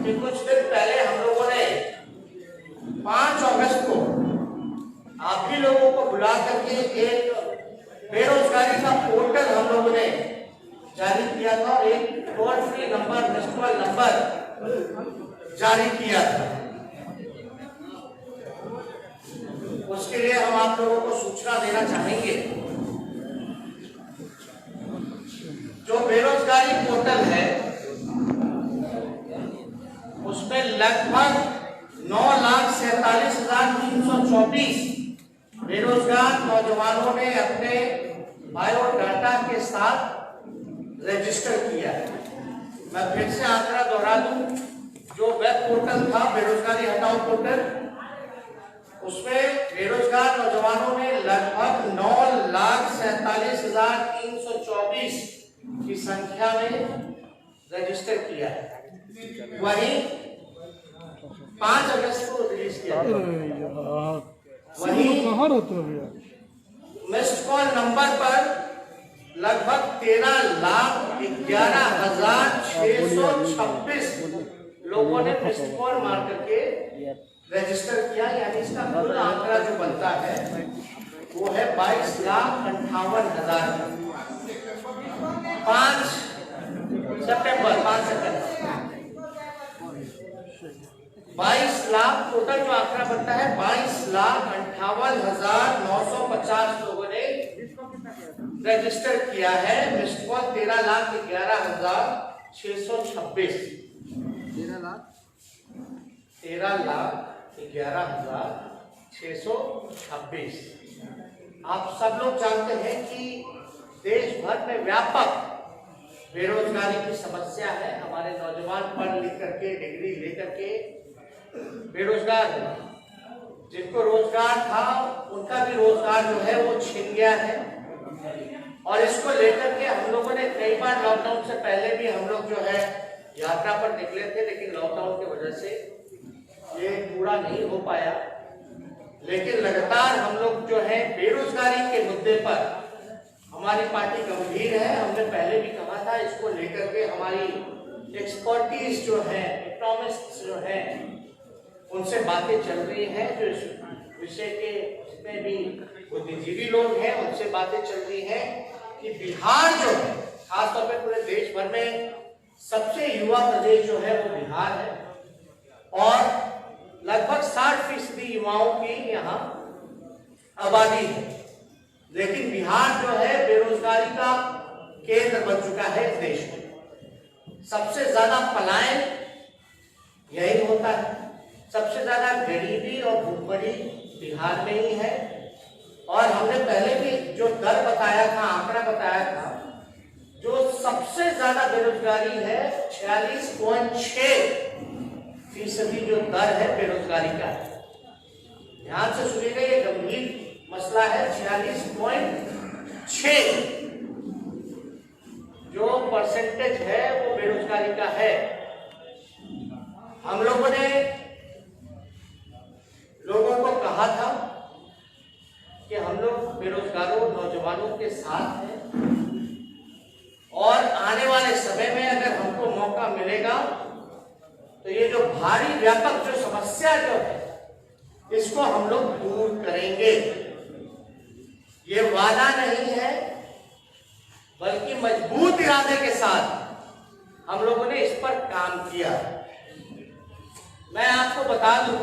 कि कुछ दिन पहले हम लोगों ने 5 अगस्त को आप ही लोगों को बुला करके एक बेरोजगारी का पोर्टल हम लोगों ने जारी किया था और एक toll free number, missed call number जारी किया था। उसके लिए हम आप लोगों को सूचना देना चाहेंगे। जो बेरोजगारी पोर्टल है उसमें लगभग 9,47,324 बेरोजगार नौजवानों ने अपने बायोडाटा के साथ रजिस्टर किया है। मैं फिर से आंकड़ा दोहरा दूं, जो वेब पोर्टल था बेरोजगारी हटाओ पोर्टल, उसमें बेरोजगार नौजवानों ने लगभग 9,47,324 की संख्या में रजिस्टर किया है। वहीं 5 अगस्त को रिलीज किया गया। वहीं मिस्ड कॉल नंबर पर लगभग 13,11,626 लोगों ने मिस्ड कॉल मार करके रजिस्टर किया। यानी इसका कुल आंकड़ा जो बनता है वो है 22,58,000। 5 सितंबर 22 लाख टोटल जो आंकड़ा बनता है 22,58,950 लोगों ने रजिस्टर किया है। Missed call 13,11,626 13,11,626। आप सब लोग जानते हैं कि देश भर में व्यापक बेरोजगारी की समस्या है। हमारे नौजवान पढ़ लिख करके डिग्री लेकर के बेरोजगार हैं। जिनको रोजगार था उनका भी रोजगार जो है वो छिन गया है। और इसको लेकर के हम लोगों ने कई बार लॉकडाउन से पहले भी हम लोग जो है यात्रा पर निकले थे, लेकिन लॉकडाउन की वजह से ये पूरा नहीं हो पाया। लेकिन लगातार हम लोग जो है बेरोजगारी के मुद्दे पर हमारी पार्टी गंभीर है। हमने पहले भी कहा था, इसको लेकर के हमारी एक्सपर्टीज जो है, इकोनॉमिस्ट जो है, उनसे बातें चल रही हैं। जो इस विषय के जितने भी बुद्धिजीवी लोग हैं उनसे बातें चल रही हैं कि बिहार जो है, खासतौर पर पूरे देश भर में सबसे युवा प्रदेश जो है वो बिहार है और लगभग 60% युवाओं की यहाँ आबादी है। लेकिन बिहार जो है बेरोजगारी का केंद्र बन चुका है इस देश में। सबसे ज्यादा पलायन यही होता है, सबसे ज्यादा गरीबी और भूखमरी बिहार में ही है। और हमने पहले भी जो दर बताया था, आंकड़ा बताया था, जो सबसे ज्यादा बेरोजगारी है 46.6% जो दर है बेरोजगारी का है। ध्यान से सुनिएगा, ये गंभीर मसला है। 46.6 जो परसेंटेज है वो बेरोजगारी का है। हम लोगों ने लोगों को कहा था कि हम लोग बेरोजगारों नौजवानों के साथ हैं और आने वाले समय में अगर हमको मौका मिलेगा तो ये जो भारी व्यापक जो समस्या जो है इसको हम लोग दूर करेंगे। ये वादा नहीं है बल्कि मजबूत इरादे के साथ हम लोगों ने इस पर काम किया। मैं आपको बता दूं,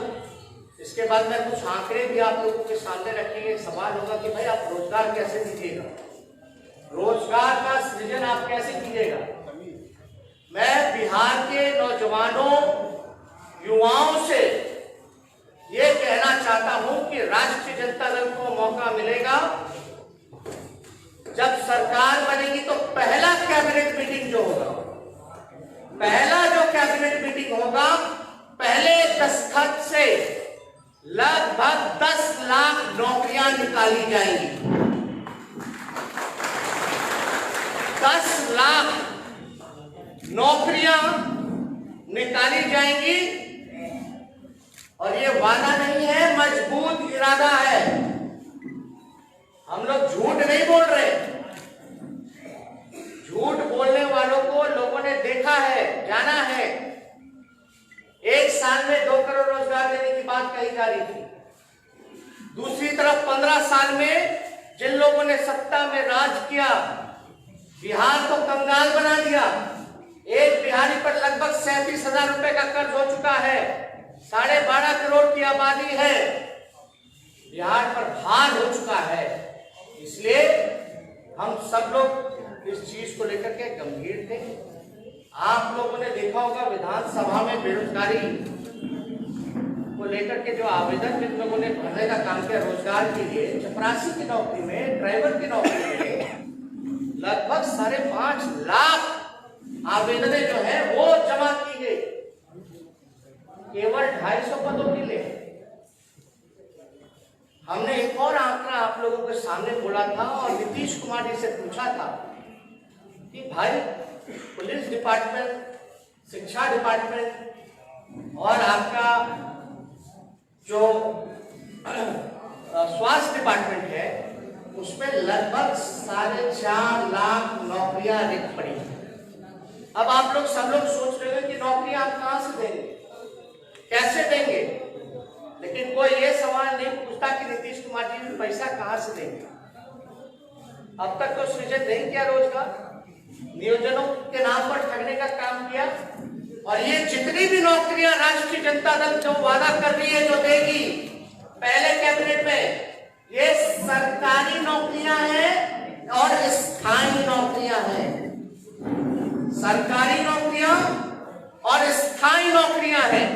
इसके बाद में कुछ आंकड़े भी आप लोगों के सामने रखेंगे। सवाल होगा कि भाई आप रोजगार कैसे दीजिएगा, रोजगार का सृजन आप कैसे कीजिएगा। मैं बिहार के नौजवानों युवाओं से ये कहना चाहता हूं कि राष्ट्रीय जनता दल को मौका मिलेगा, जब सरकार बनेगी तो पहला कैबिनेट मीटिंग जो होगा, पहला जो कैबिनेट मीटिंग होगा, पहले दस्तखत से लगभग 10 लाख नौकरियां निकाली जाएंगी। 10 लाख नौकरियां निकाली जाएंगी। और ये वादा नहीं है, मजबूत इरादा है। हम लोग झूठ नहीं बोल रहे। झूठ बोलने वालों को लोगों ने देखा है, जाना है। तरफ 15 साल में जिन लोगों ने सत्ता में राज किया, बिहार को कंगाल बना दिया। एक बिहारी पर लगभग 37,000 रुपए का कर्ज हो चुका है। 12.5 करोड़ की आबादी है, बिहार पर भार हो चुका है। इसलिए हम सब लोग इस चीज को लेकर के गंभीर थे। आप लोगों ने देखा होगा विधानसभा में बेरोजगारी को लेकर के जो आवेदन जिन लोगों ने भरने का काम किया रोजगार के लिए, चपरासी की नौकरी में, ड्राइवर की नौकरी में लगभग 5.5 लाख आवेदनें जो है वो जमा की गई, केवल 250 पदों के लिए। हमने एक और आंकड़ा आप लोगों के सामने बोला था और नीतीश कुमार जी से पूछा था कि भाई पुलिस डिपार्टमेंट, शिक्षा डिपार्टमेंट और आपका जो स्वास्थ्य डिपार्टमेंट है उसमें लगभग 4.5 लाख नौकरियां रिक्त पड़ी हैं। अब आप लोग सब लोग सोच रहे हैं कि नौकरियां आप कहां से देंगे, कैसे देंगे, लेकिन कोई ये सवाल नहीं पूछता कि नीतीश कुमार जी पैसा कहां से देंगे। अब तक तो सृजन नहीं किया रोजगार, नियोजनों के नाम पर ठगने का काम किया। और ये जितनी भी नौकरियां राष्ट्रीय जनता दल जो वादा कर रही है, जो देगी पहले कैबिनेट में, ये सरकारी नौकरियां हैं और स्थायी नौकरियां हैं। सरकारी नौकरियां और स्थायी नौकरियां हैं।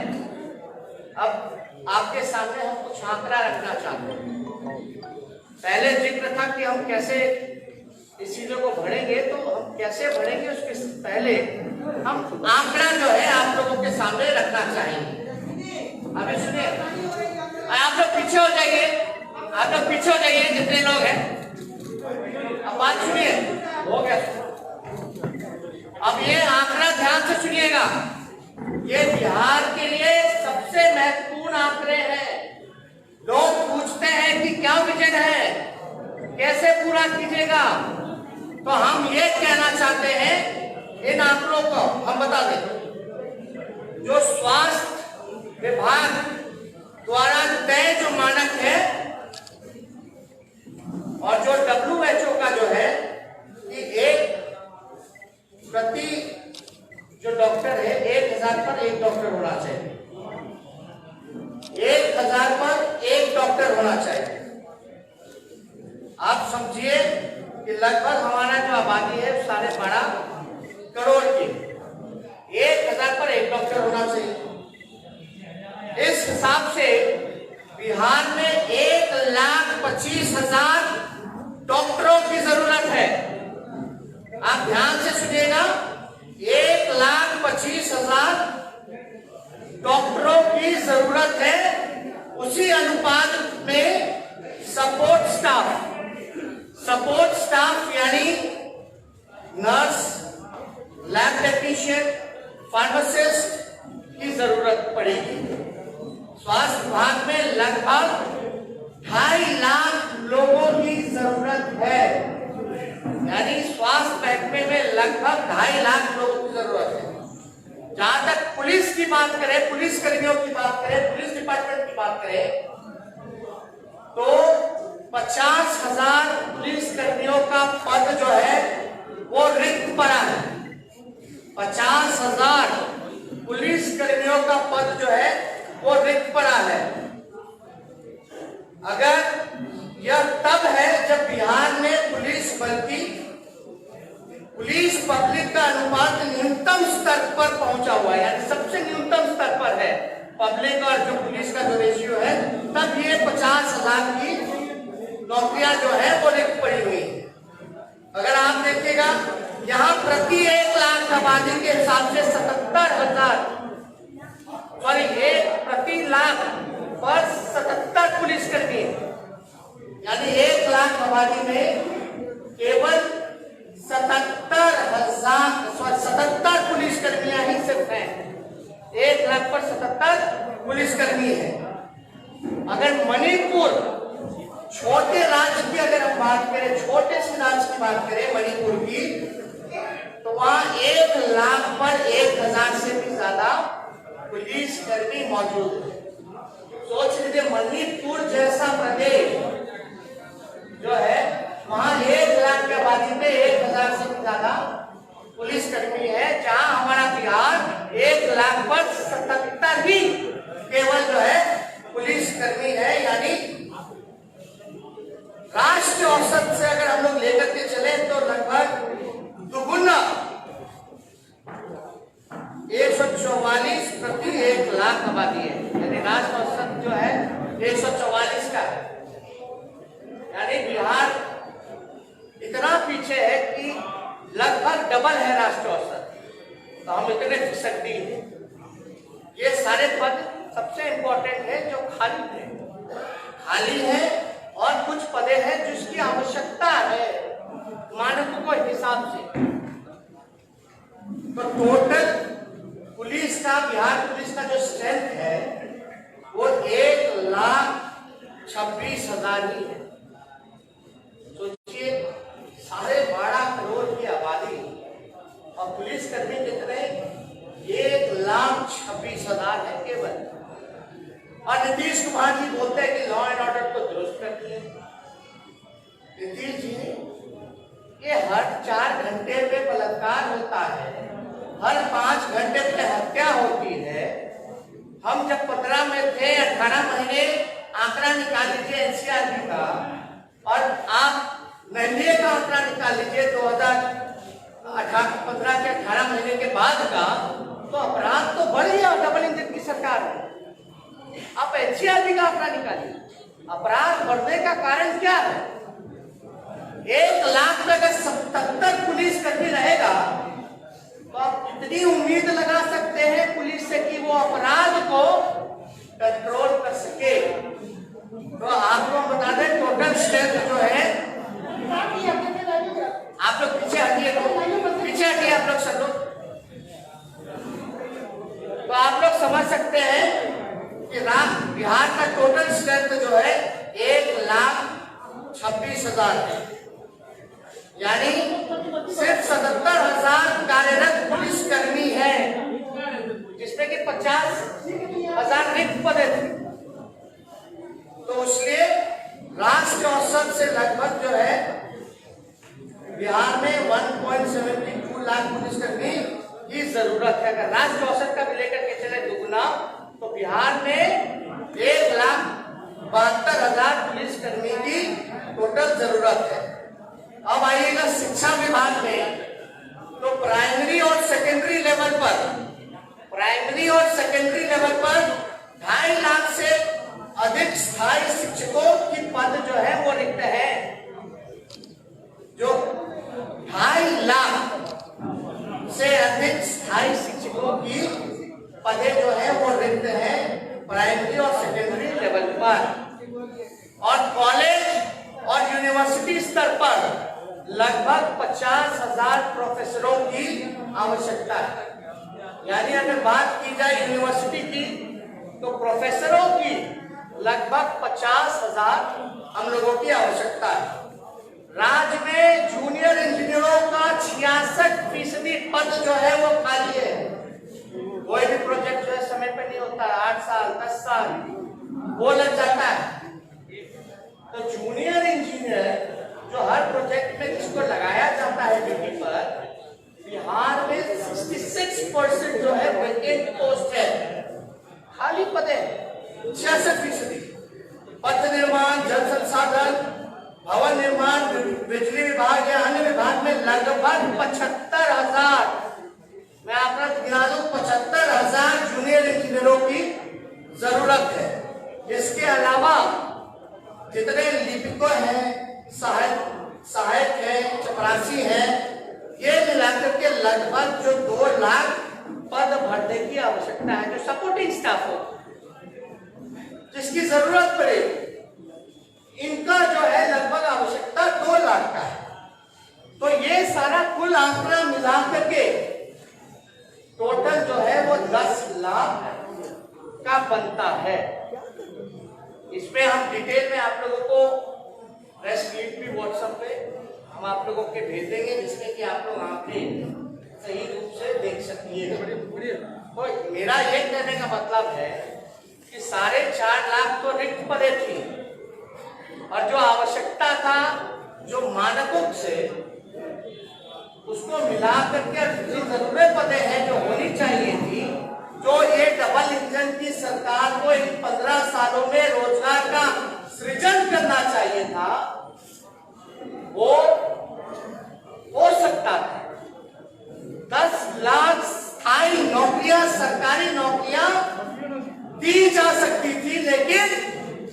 अब आपके सामने हम कुछ आंकड़ा रखना चाहते हैं। पहले जिक्र था कि हम कैसे इस चीजों को बढ़ेंगे, तो हम कैसे बढ़ेंगे उसके पहले हम आंकड़ा जो है आप लोगों के सामने रखना चाहेंगे। अभी सुनिए, आप लोग पीछे हो जाइए, आप लोग पीछे हो जाइए जितने लोग हैं। अब बात सुनिए, हो गया। अब ये आंकड़ा ध्यान से सुनिएगा, ये बिहार के लिए सबसे महत्वपूर्ण आंकड़े हैं। लोग पूछते हैं कि क्या विजन है, कैसे पूरा कीजिएगा, तो हम ये कहना चाहते हैं इन आंकड़ों को हम बता दें। जो स्वास्थ्य विभाग द्वारा तय जो मानक है और जो WHO का जो है कि एक प्रति जो डॉक्टर है 1000 पर 1 डॉक्टर होना चाहिए, 1000 पर 1 डॉक्टर होना चाहिए। आप समझिए कि लगभग हमारा जो आबादी है 12.5 करोड़ की, 1000 पर 1 डॉक्टर होना चाहिए। इस हिसाब से बिहार में 1,25,000 डॉक्टरों की जरूरत है। आप ध्यान से सुनिएगा, 1,25,000 डॉक्टरों की जरूरत है। उसी अनुपात में सपोर्ट स्टाफ यानी नर्स, लैब टेक्नीशियन, फार्मासिस्ट की जरूरत पड़ेगी। स्वास्थ्य विभाग में लगभग 2.5 लाख लोगों की जरूरत है, यानी स्वास्थ्य महकमे में लगभग 2.5 लाख लोगों की जरूरत है। जहां तक पुलिस की बात करें, पुलिस कर्मियों की बात करें, पुलिस डिपार्टमेंट की बात करें, तो 50,000 पुलिस कर्मियों का पद जो है वो रिक्त पड़ा है। 50,000 पुलिस कर्मियों का पद जो है वो रिक्त पड़ा है। अगर यह तब है जब बिहार में पुलिस बल की पुलिस पब्लिक का अनुपात न्यूनतम स्तर पर पहुंचा हुआ है, यानी सबसे न्यूनतम स्तर पर है पब्लिक और जो पुलिस का जो रेशियो है, तब ये 50,000 की नौकरियां जो है वो रिक्त पड़ी हुई है। अगर आप देखिएगा यहाँ प्रति 1 लाख आबादी के हिसाब से 77,000 प्रति लाख पर 77 पुलिसकर्मी, यानी 1 लाख आबादी में केवल 77 पुलिसकर्मियां ही सिर्फ हैं। 1 लाख पर 77 पुलिसकर्मी है। अगर मणिपुर छोटे राज्य की अगर हम बात करें, छोटे से राज्य की बात करें मणिपुर की, तो वहां 1 लाख पर 1,000 से भी ज्यादा पुलिसकर्मी मौजूद है। सोच लीजिए, मणिपुर जैसा प्रदेश जो है वहां 1 लाख की आबादी में 1000 से भी ज्यादा पुलिसकर्मी है, जहां हमारा बिहार 1 लाख पर 77 ही केवल जो है पुलिसकर्मी है। यानी राष्ट्रीय औसत से अगर हम लोग लेकर के चले तो लगभग दुगुना 144 प्रति 1 लाख आबादी है। यानी राष्ट्रीय औसत जो है 144 का है। यानी बिहार इतना पीछे है कि लगभग डबल है राष्ट्रीय औसत। तो हम इतने फिसड्डी हैं। ये सारे पद सबसे इंपॉर्टेंट है जो खाली है और कुछ पदे हैं जिसकी आवश्यकता है मानकों के हिसाब से। तो टोटल पुलिस का, बिहार पुलिस का जो स्ट्रेंथ है वो 1,26,000 ही है। सोचिए 12.5 करोड़ की आबादी और पुलिसकर्मी कितने? 1,26,000 है केवल। और नीतीश कुमार जी बोलते हैं कि लॉ एंड ऑर्डर को दुरुस्त कर दिए। नीतीश जी, ये हर 4 घंटे पे बलात्कार होता है, हर 5 घंटे पे हत्या होती है। हम जब 15 में थे, 18 महीने आंकड़ा निकाल लीजिए एनसीआरबी का, और आप एनडीए का आंकड़ा निकाल लीजिए 2015 के 18 महीने के बाद का, तो अपराध तो बढ़ गया। डबल इंजन की सरकार है। आप एनसीआरबी का आंकड़ा निकालिए, अपराध बढ़ने का कारण क्या है? 1 लाख में अगर 77 पुलिसकर्मी रहेगा तो आप कितनी उम्मीद लगा सकते हैं पुलिस से कि वो अपराध को कंट्रोल कर सके? तो आपको बता दें टोटल स्ट्रेंथ जो है, आप लोग पीछे हटिए, आप लोग सब लोग, तो आप लोग समझ सकते हैं कि बिहार का टोटल स्ट्रेंथ जो है 1,26,000 है। यानी सिर्फ 77,000 कार्यरत पुलिसकर्मी है, जिसमें कि 50,000 रिक्त पद थे। तो इसलिए राष्ट्रीय औसत से लगभग जो है बिहार में 1.72 लाख पुलिसकर्मी की जरूरत है। अगर राष्ट्रीय औसत का भी लेकर के चले दुगुना, तो बिहार में 1,72,000 पुलिसकर्मी की टोटल जरूरत है। अब आइएगा शिक्षा विभाग में, तो प्राइमरी और सेकेंडरी लेवल पर 2.5 लाख से अधिक स्थायी शिक्षकों की पद जो है वो रिक्त है। जो 2.5 लाख से अधिक स्थायी शिक्षकों की पदे जो है वो रिक्त है प्राइमरी और सेकेंडरी लेवल पर। और कॉलेज और यूनिवर्सिटी स्तर पर लगभग 50,000 प्रोफेसरों की आवश्यकता है। यानी अगर बात की जाए यूनिवर्सिटी की, तो प्रोफेसरों की लगभग 50,000 हम लोगों की आवश्यकता है। राज्य में जूनियर इंजीनियरों का 66% पद जो है वो खाली है। कोई भी प्रोजेक्ट जो है समय पे नहीं होता, 8 साल 10 साल वो लग जाता है। तो जूनियर इंजीनियर जो हर प्रोजेक्ट में जिसको लगाया जाता है ड्यूटी पर, बिहार में 66% जो है वेकेंट पोस्ट है, खाली पद है 66%। पथ निर्माण, जल संसाधन, भवन निर्माण, बिजली विभाग या अन्य विभाग में लगभग 75,000, मैं आपका गिना दूं, 75,000 जूनियर इंजीनियरों की जरूरत है। इसके अलावा जितने लिपिकों हैं, सहायक है, चपरासी है, ये मिलाकर के लगभग जो 2 लाख पद भरने की आवश्यकता है, जो सपोर्टिंग स्टाफ हो, जिसकी जरूरत पड़े, इनका जो है लगभग आवश्यकता 2 लाख का है। तो ये सारा कुल आंकड़ा मिला करके टोटल जो है वो 10 लाख का बनता है। इसमें हम डिटेल में आप लोगों को प्रेस मीट भी व्हाट्सएप पे हम आप लोगों के भेज देंगे, जिसमें कि आप लोग आंकड़े सही रूप से देख सकिए। तो मेरा ये कहने का मतलब है कि 4.5 लाख तो रिक्त पदे थी, और जो आवश्यकता था, जो मानकों से उसको मिला करके जितनी जरूरत पदे हैं जो होनी चाहिए थी, जो ये डबल इंजन की सरकार को इन 15 सालों में रोजगार का सृजन करना चाहिए था, वो हो सकता था। 10 लाख स्थायी नौकरियां, सरकारी नौकरियां दी जा सकती थी, लेकिन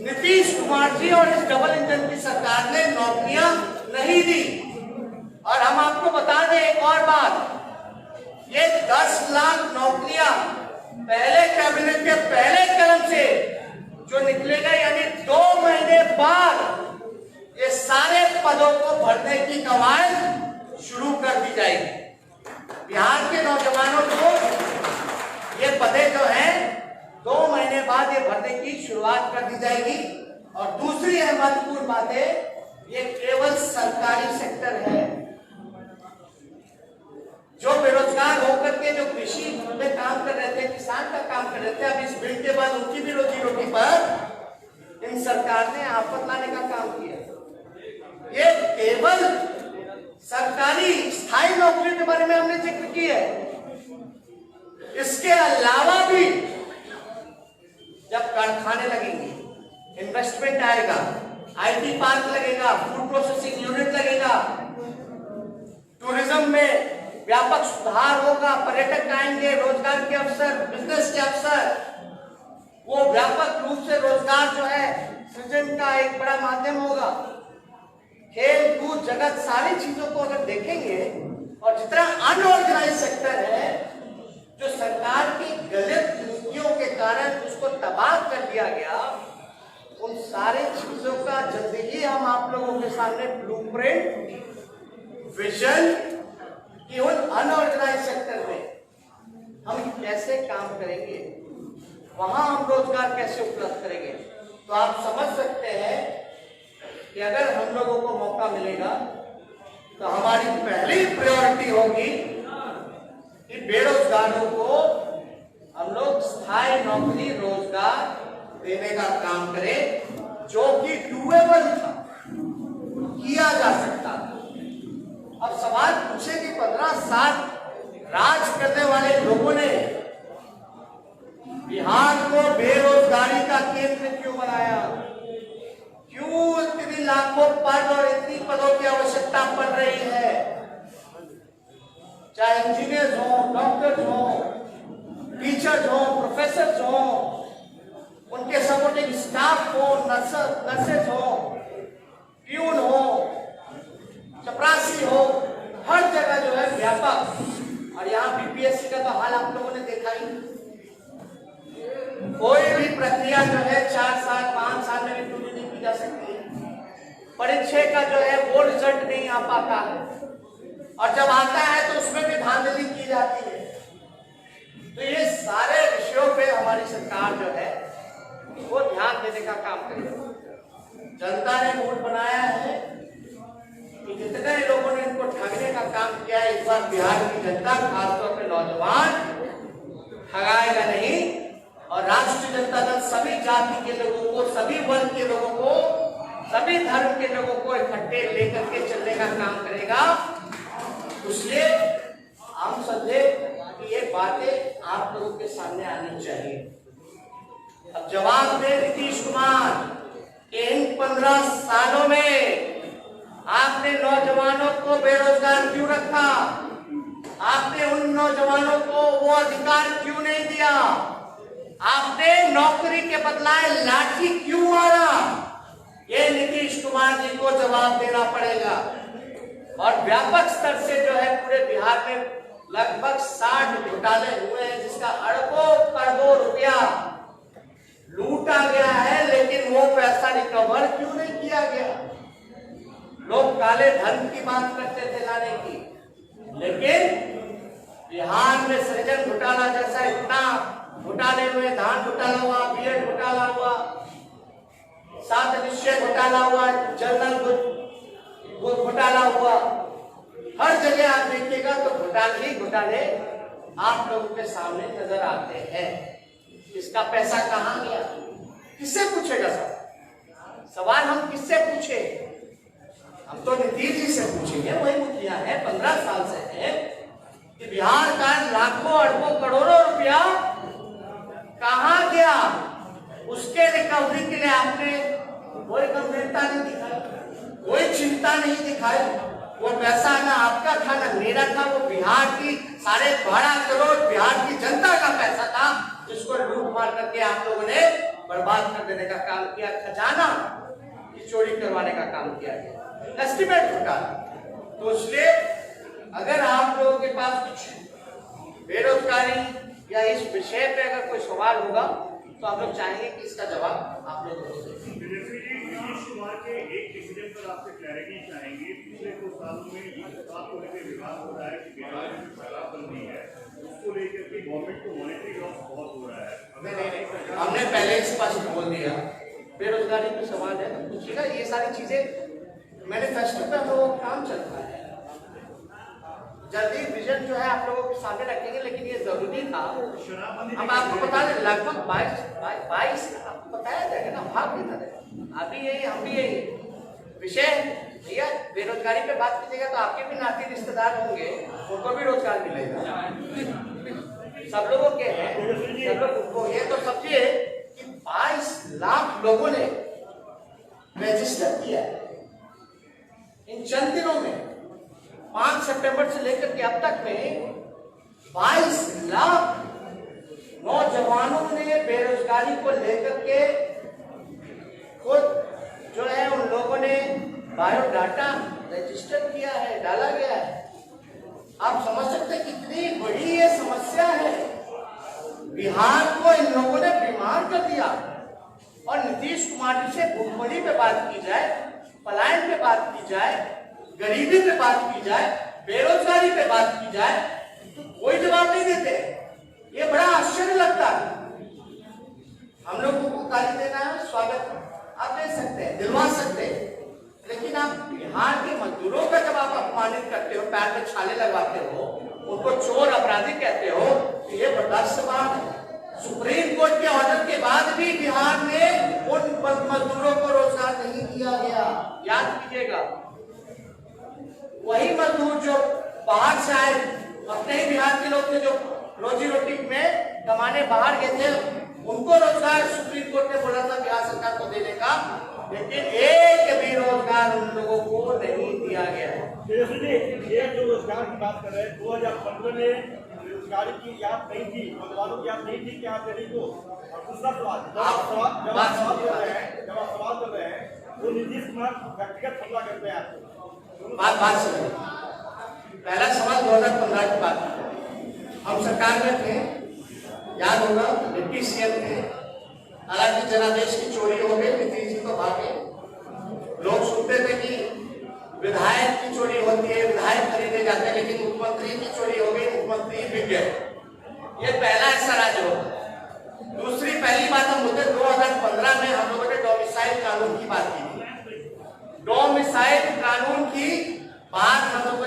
नीतीश कुमार जी और इस डबल इंजन की सरकार ने नौकरियां नहीं दी। और हम आपको बता दें एक और बात, ये 10 लाख नौकरियां पहले कैबिनेट के पहले कदम से जो निकलेगा, यानी 2 महीने बाद ये सारे पदों को भरने की कवायद शुरू कर दी जाएगी। बिहार के नौजवानों को ये पदे जो हैं 2 महीने बाद ये भरने की शुरुआत कर दी जाएगी। और दूसरी महत्वपूर्ण बात है, ये केवल सरकारी सेक्टर है। जो बेरोजगार होकर के जो कृषि में काम कर रहे थे, किसान का काम कर रहे थे, अब इस बिल के बाद उनकी भी रोजी रोटी पर इन सरकार ने आफत लाने का काम किया। ये केवल सरकारी स्थायी नौकरी के बारे में हमने जिक्र किया है। इसके अलावा भी जब कारखाने लगेंगे, इन्वेस्टमेंट आएगा, आईटी पार्क लगेगा, फूड प्रोसेसिंग यूनिट लगेगा, टूरिज्म में व्यापक सुधार होगा, पर्यटक आएंगे, रोजगार के अवसर, बिजनेस के अवसर, वो व्यापक रूप से रोजगार जो है सृजन का एक बड़ा माध्यम होगा। खेल कूद जगत सारी चीजों को अगर देखेंगे, और जितना अनऑर्गेनाइज सेक्टर है जो सरकार की गलत नीतियों के कारण उसको तबाह कर दिया गया, उन सारी चीजों का जल्दी ही हम आप लोगों के सामने ब्लूप्रिंट, विजन कि उन अनऑर्गेनाइज सेक्टर में हम कैसे काम करेंगे, वहां हम रोजगार कैसे उपलब्ध करेंगे। तो आप समझ सकते हैं कि अगर हम लोगों को मौका मिलेगा तो हमारी पहली प्रायोरिटी होगी कि बेरोजगारों को हम लोग स्थायी नौकरी, रोजगार देने का काम करें, जो कि डूएबल था, किया जा सकता था। अब सवाल पूछे कि 15 साल राज करने वाले लोगों ने बिहार को बेरोजगारी का केंद्र क्यों बनाया? क्यों इतनी लाखों पद और इतनी पदों की आवश्यकता पड़ रही है? चाहे इंजीनियर्स हो, डॉक्टर्स हो, टीचर्स हो, प्रोफेसर्स हो, उनके सपोर्टिंग स्टाफ हो, नर्सेस हो, प्यून हो, चपरासी हो, हर जगह जो है व्यापक। और यहाँ बीपीएससी का तो हाल आप लोगों ने देखा ही। कोई भी प्रक्रिया जो है 4 साल 5 साल में भी पूरी नहीं की जा सकती। परीक्षा का जो है वो रिजल्ट नहीं आ पाता है, और जब आता है तो उसमें भी धांधली की जाती है। तो ये सारे विषयों पे हमारी सरकार जो है वो ध्यान देने का काम करेगी। जनता ने वोट बनाया है कि जितने लोगों ने इनको ठगने का काम किया है, इस बार बिहार की जनता, खासतौर पर नौजवान, ठगाएगा नहीं। और राष्ट्रीय जनता दल सभी जाति के लोगों को, सभी वर्ग के लोगों को, सभी धर्म के लोगों को इकट्ठे लेकर के चलने का काम करेगा। इसलिए हम समझे कि ये बातें आप लोगों के सामने आनी चाहिए। अब जवाब दे नीतीश कुमार, इन 15 सालों में आपने नौजवानों को बेरोजगार क्यों रखा? आपने उन नौजवानों को वो अधिकार क्यों नहीं दिया? आपने नौकरी के बदलाए लाठी क्यों मारा? ये नीतीश कुमार जी को जवाब देना पड़ेगा। और व्यापक स्तर से जो है पूरे बिहार में लगभग 60 घोटाले हुए हैं, जिसका अरबों करोड़ों रुपया लूटा गया है, लेकिन वो पैसा रिकवर क्यों नहीं किया गया? लोग काले धन की बात करते थे लाने की, लेकिन बिहार में सृजन घोटाला जैसा इतना घोटाले हुए, धान घोटाला हुआ, बीएड घोटाला हुआ, 7 निश्चय घोटाला हुआ, जनरल घोटाला हुआ, हर जगह आप देखिएगा तो घोटाले ही घोटाले आप लोगों के सामने नजर आते हैं। इसका पैसा कहाँ गया? किससे पूछेगा? सवाल हम किससे पूछे? हम तो नीतीश जी से पूछेंगे, वही मुखिया है, 15 साल से है कि बिहार का लाखों अरबों करोड़ों रुपया कहाँ गया, उसके रिकवरी के लिए आपने कोई गंभीरता नहीं दिखाई, कोई चिंता नहीं दिखाई। वो पैसा ना आपका था ना मेरा था, वो बिहार की 12.5 करोड़ बिहार की जनता का पैसा था, जिसको लूट मार करके आप लोगों ने बर्बाद कर देने का काम किया, खजाना की चोरी करवाने का काम किया गया, एस्टिमेट घोटाला। तो इसलिए अगर आप लोगों के पास कुछ बेरोजगारी या इस विषय पे अगर कोई सवाल होगा तो आप लोग चाहेंगे कि इसका जवाब आप लोग को दें। नीतीश कुमार के एक डिसीजन पर आपसे क्लैरिटी चाहेंगे। पिछले 2 सालों में इस बात को लेकर विवाद हो रहा है कि बिहार में जो शराबबंदी है उसको लेकर के गवर्नमेंट को मॉनेटरी लॉस बहुत हो रहा है। नहीं, हमने पहले स्पष्ट बोल दिया, बेरोजगारी पे सवाल है, पूछिएगा ये सारी चीजें मैनिफेस्टो पे हम लोगों का काम चल रहा है। जल्दी विजन जो है आप लोगों के सामने रखेंगे, लेकिन ये जरूरी था। हम आपको बता दें लगभग 22 आपको बताया जाएगा ना, भाग नहीं था अभी यही हम भी यही विषय भैया बेरोजगारी पे बात कीजिएगा तो आपके भी नाती रिश्तेदार होंगे, उनको भी रोजगार मिलेगा, सब लोगों के हैं, सब लोग को ये तो समझिए कि 22 लाख लोगों ने रजिस्टर किया इन चंद दिनों में। 5 सितंबर से लेकर के अब तक में 22 लाख नौजवानों ने बेरोजगारी को लेकर के खुद जो है उन लोगों ने बायोडाटा रजिस्टर किया है, डाला गया है। आप समझ सकते कितनी बड़ी ये समस्या है। बिहार को इन लोगों ने बीमार कर दिया। और नीतीश कुमार जी से भूखमरी पे बात की जाए, पलायन पे बात की जाए, गरीबी पे बात की जाए, बेरोजगारी पे बात की जाए तो कोई जवाब नहीं देते। ये बड़ा आश्चर्य लगता है। हम लोगों को गाली देना है, स्वागत आप दे सकते हैं, दिलवा सकते हैं, लेकिन आप बिहार के मजदूरों का जब आप अपमानित करते हो, पैर में छाले लगवाते हो, उनको चोर अपराधी कहते हो, तो ये बर्दाश्त बात है। सुप्रीम कोर्ट के ऑर्डर के बाद भी बिहार में उन मजदूरों को रोजगार नहीं दिया गया। याद कीजिएगा, वही मजदूर जो बाहर से आए, अपने ही बिहार के लोग थे जो रोजी रोटी में कमाने बाहर गए थे, उनको रोजगार सुप्रीम कोर्ट ने बोला था बिहार सरकार को देने का, लेकिन एक भी रोजगार उन लोगों को नहीं दिया गया। ये जो रोजगार की बात कर रहे हैं, 2015 में रोजगारी की याद नहीं थी, नौजवानों की याद नहीं थी कि आप देने को। और दूसरा सवाल, जब आप सवाल कर रहे हैं वो नीतीश कुमार व्यक्तिगत हमला करते हैं आपको। बात सुनिए, पहला सवाल 2015 की बात है। हम सरकार में थे, याद होगा, डिप्टी सीएम थे, हालांकि जनादेश की चोरी हो गई, नीतीश जी तो भागे। लोग सुनते थे कि विधायक की चोरी होती है, विधायक खरीदे जाते हैं, लेकिन मुख्यमंत्री की चोरी हो गई, मुख्यमंत्री बिक गए। ये पहला ऐसा राज्य होगा। दूसरी पहली बात हम बोलते 2015 में हम लोगों ने डोमिसाइल कानून की बात की थी। डोमिसाइल कानून की बात हम लोग